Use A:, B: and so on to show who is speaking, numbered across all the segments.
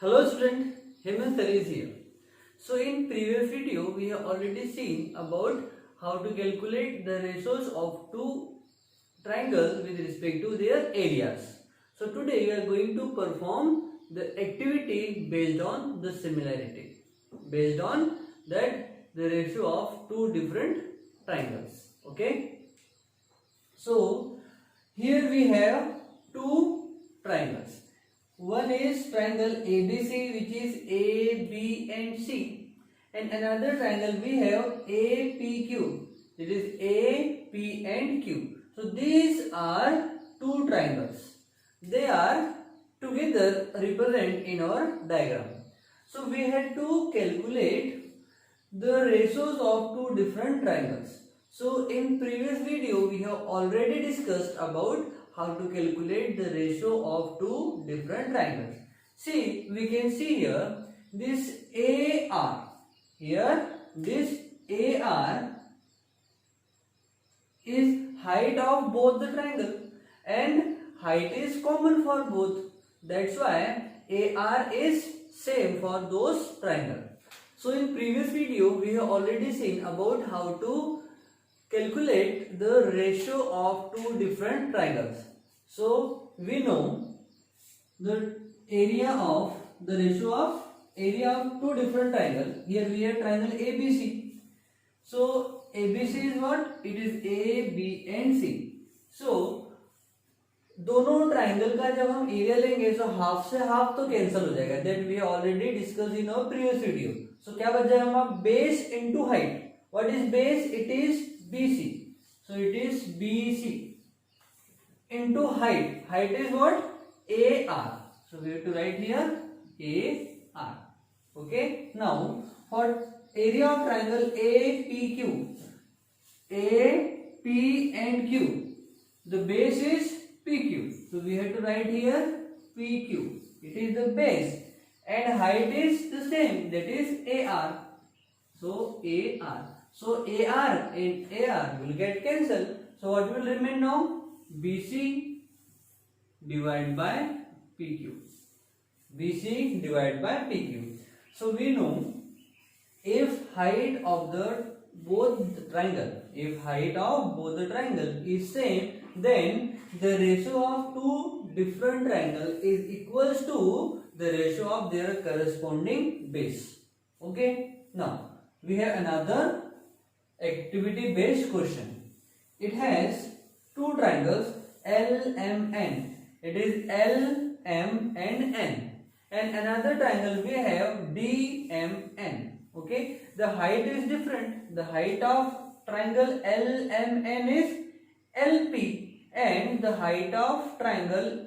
A: Hello student, Hemant is here. So in previous video we have already seen about how to calculate the ratios of two triangles with respect to their areas. So today we are going to perform the activity based on the similarity. Based on that the ratio of two different triangles. Okay. So here we have two triangles. One is triangle ABC, which is A, B and C, and another triangle we have APQ, it is A, P and Q. So these are two triangles. They are together represent in our diagram. So we had to calculate the ratios of two different triangles. So in previous video we have already discussed about how to calculate the ratio of two different triangles. See, we can see here this AR. Here this AR is height of both the triangle and height is common for both. That's why AR is same for those triangles. So in previous video we have already seen about how to calculate the ratio of two different triangles. So we know the area of the ratio of area of two different triangles. Here we have triangle ABC. So ABC is what? It is A, B and C. So दोनों triangle का जब हम area लेंगे तो half से half तो cancel हो जाएगा. That we already discuss in our previous video. So क्या बच जाएगा हमारा? Base into height. What is base? It is BC. So it is BC into height. Height is what? AR. So we have to write here AR. Okay. Now for area of triangle APQ, A, P and Q, the base is PQ. So we have to write here PQ. It is the base and height is the same, that is AR. So AR. So AR and AR will get cancelled. So what will remain now? BC divided by PQ. BC divided by PQ. So we know if height of the both the triangle, if height of both the triangle is same, then the ratio of two different triangles is equals to the ratio of their corresponding base. Okay. Now we have another activity based question. It has two triangles LMN. It is LM and N, and another triangle we have DMN. Okay, the height is different. The height of triangle LMN is LP and the height of triangle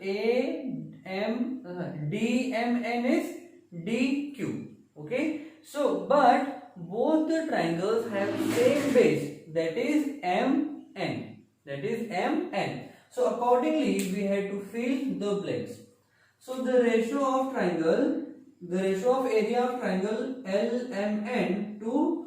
A: DMN is DQ. Okay, so but both the triangles have same base, that is MN. That is MN. So accordingly we have to fill the blanks. So the ratio of triangle, the ratio of area of triangle LMN to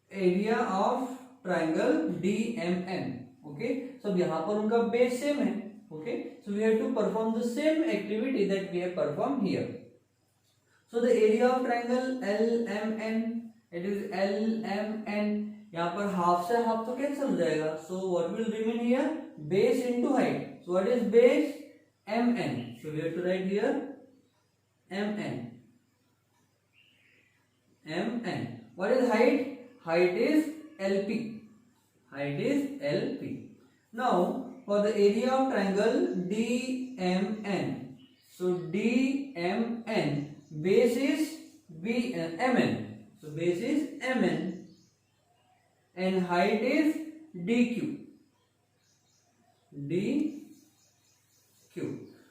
A: area of triangle DMN. Okay, so यहाँ पर उनका base same है. Okay, so we have to perform the same activity that we have performed here. So the area of triangle LMN, it is LMN. यहाँ पर half से half तो cancel हो जाएगा. So what will remain here? Base into height. So what is base? MN. So we have to write here MN. MN. What is height? Height is LP. Height is LP. Now for the area of triangle DMN. So DMN, base is MN. So base is MN and height is DQ. DQ.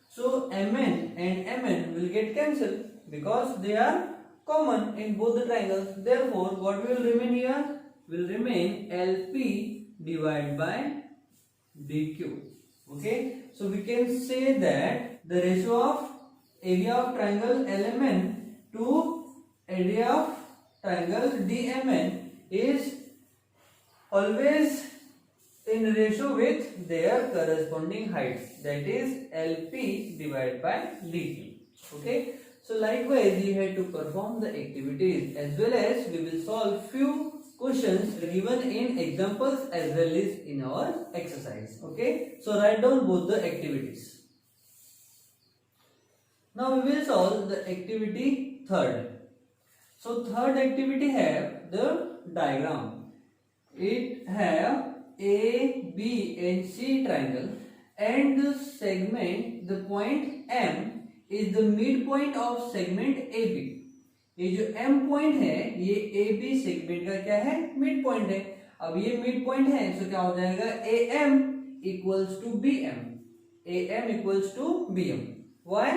A: So MN and MN will get cancelled because they are common in both the triangles. Therefore, what will remain here? Will remain LP divided by DQ. Okay. So we can say that the ratio of area of triangle LMN to area of triangle DMN is always in ratio with their corresponding heights, that is LP divided by DQ. Okay. So likewise you have to perform the activities as well as we will solve few questions given in examples as well as in our exercise. Okay, so write down both the activities. Now we will solve the activity third. So third activity have the diagram. It have A, B and C triangle and the segment, the point M is the midpoint of segment AB. ये जो M point है ये AB segment का क्या है, mid point है. अब ये मिड पॉइंट है तो क्या हो जाएगा, AM equals to BM. AM equals to BM. Why?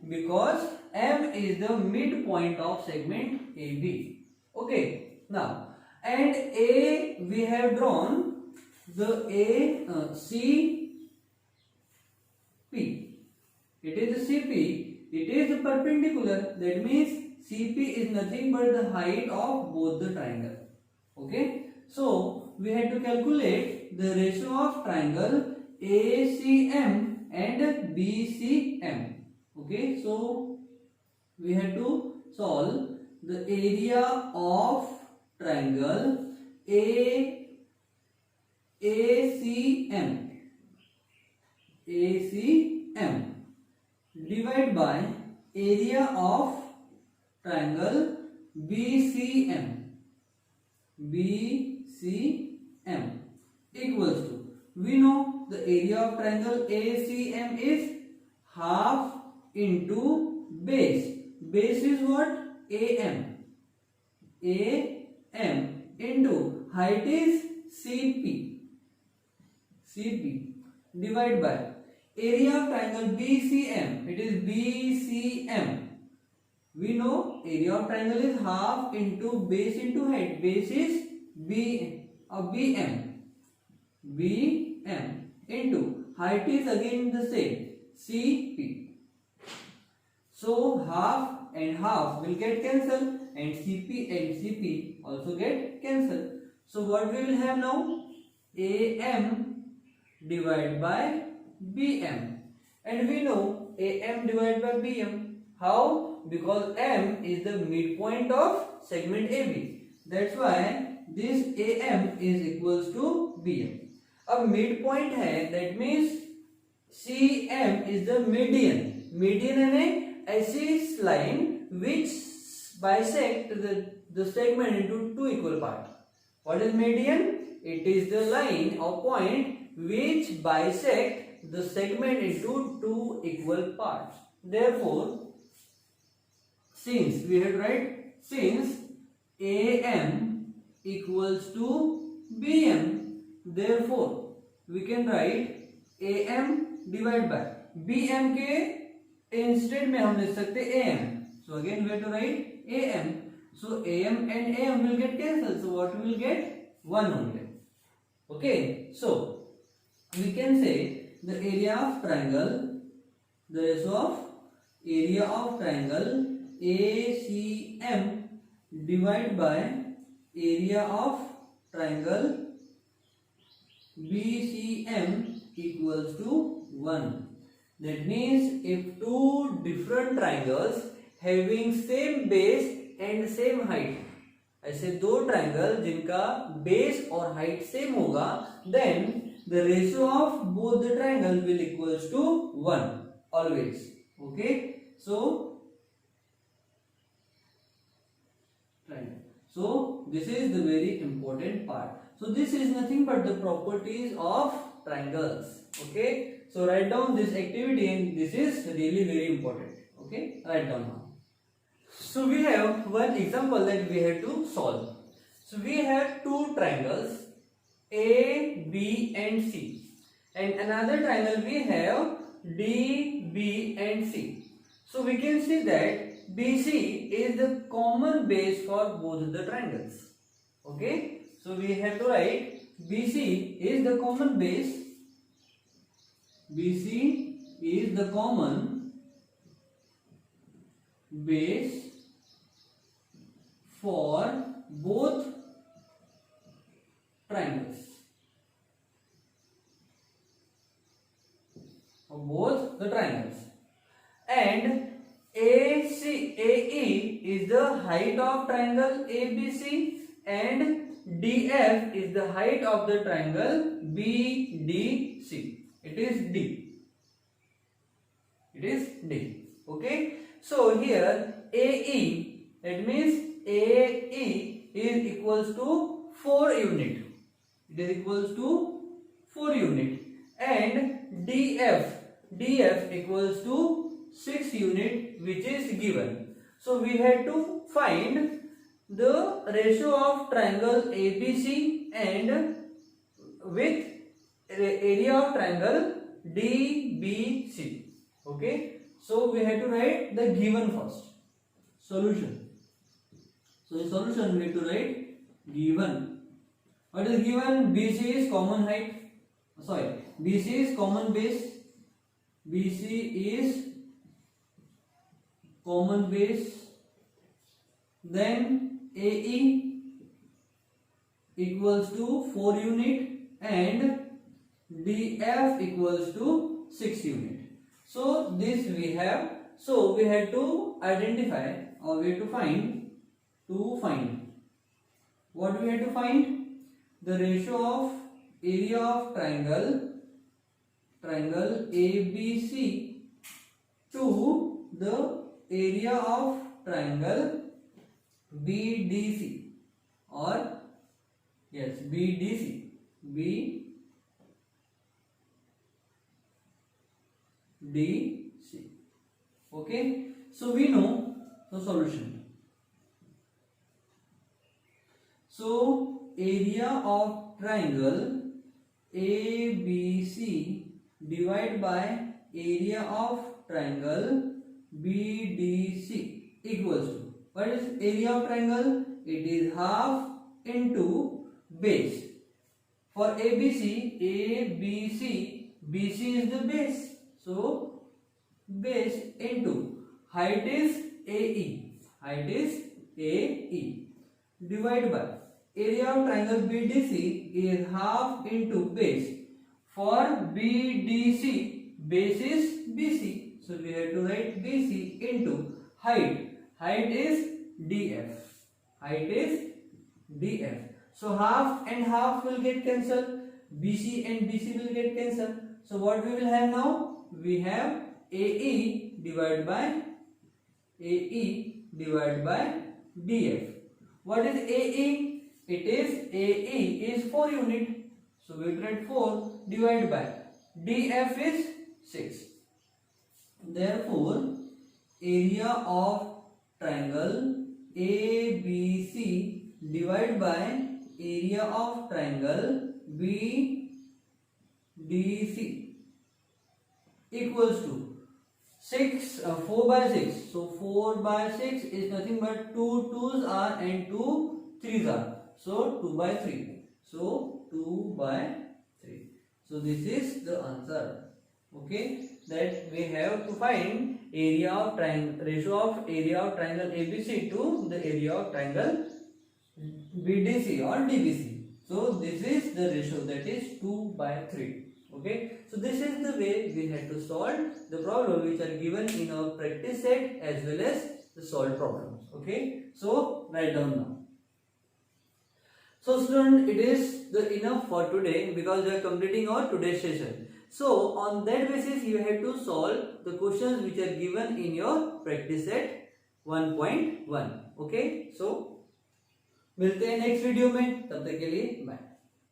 A: Because M is the midpoint of segment AB. Okay. Now and A we have drawn the CP. It is the CP. It is perpendicular. That means CP is nothing but the height of both the triangle. Okay. So we have to calculate the ratio of triangle ACM and BCM. Okay. So we have to solve the area of triangle ACM divided by area of triangle BCM equals to, we know the area of triangle ACM is half into base. Base is what? AM into height is CP divided by area of triangle BCM. It is BCM. We know area of triangle is half into base into height. Base is BM into height is again the same, CP. So half and half will get cancelled and CP also get cancelled. So what we will have now? AM divided by BM, and we know AM divided by BM. How? Because M is the midpoint of segment AB. That's why this AM is equals to BM. अब midpoint है, that means CM is the median. Median है ऐसी line which bisect the segment into two equal parts. What is median? It is the line or point which bisect the segment into two equal parts. Therefore, since we have to write, since AM equals to BM, therefore we can write AM divided by BM के instead में हम लिख सकते AM. So again we have to write AM. So AM and AM will get cancelled. So what we will get? 1 only. Okay. So we can say the area of triangle, the ratio of area of triangle ACM divided by area of triangle BCM equals to 1. That means if two different triangles having same base and same height, ऐसे दो triangle जिनका base और height same होगा, then the ratio of both the triangle will equals to 1 always. Okay. So this is the very important part. So this is nothing but the properties of triangles. Okay. So write down this activity and this is really very important. Okay. Write down now. So we have one example that we have to solve. So we have two triangles A, B and C, and another triangle we have D, B and C. So we can see that BC is the common base for both the triangles. Okay. So we have to write BC is the common base. BC is the common base for both triangles. For both the triangles. And AC is the height of triangle ABC and DF is the height of the triangle BDC. It is D. It is D. Okay. So here AE, that means AE is equals to 4 unit. It is equals to 4 unit, and DF equals to 6 unit, which is given. So we had to find the ratio of triangle ABC and with area of triangle DBC. Okay, so we have to write the given first. Solution. So in solution we have to write given. What is given? BC is common height. Sorry, BC is common base. BC is common base. Then AE equals to 4 unit and DF equals to 6 unit. So this we have. So we have to identify, or we have to find. What we have to find? The ratio of area of triangle ABC to the area of triangle BDC, or yes, BDC. Okay, so we know the solution. So area of triangle ABC divided by area of triangle BDC equals to, what is area of triangle? It is half into base. For ABC, BC is the base. So base into height is AE. Height is AE. Divided by area of triangle BDC is half into base. For BDC, base is BC. So we have to write BC into height. Height is DF. Height is DF. So half and half will get cancelled. BC and BC will get cancelled. So what we will have now? We have AE divided by DF. What is AE? It is AE is 4 unit. So we will write 4 divided by DF is 6. Therefore, area of triangle ABC divided by area of triangle BDC equals to 4 by 6. So 4 by 6 is nothing but 2 2s are and 2 3s are. So 2 by 3. So 2 by 3. So this is the answer. Okay, that we have to find area of triangle, ratio of area of triangle ABC to the area of triangle BDC or DBC. So this is the ratio, that is 2 by 3. Okay, so this is the way we had to solve the problem which are given in our practice set as well as the solved problems. Okay, so write down now. So student, it is the enough for today because we are completing our today's session. So on that basis you have to solve the questions which are given in your practice set 1.1. Okay, so मिलते हैं next video में, तब तक के लिए bye.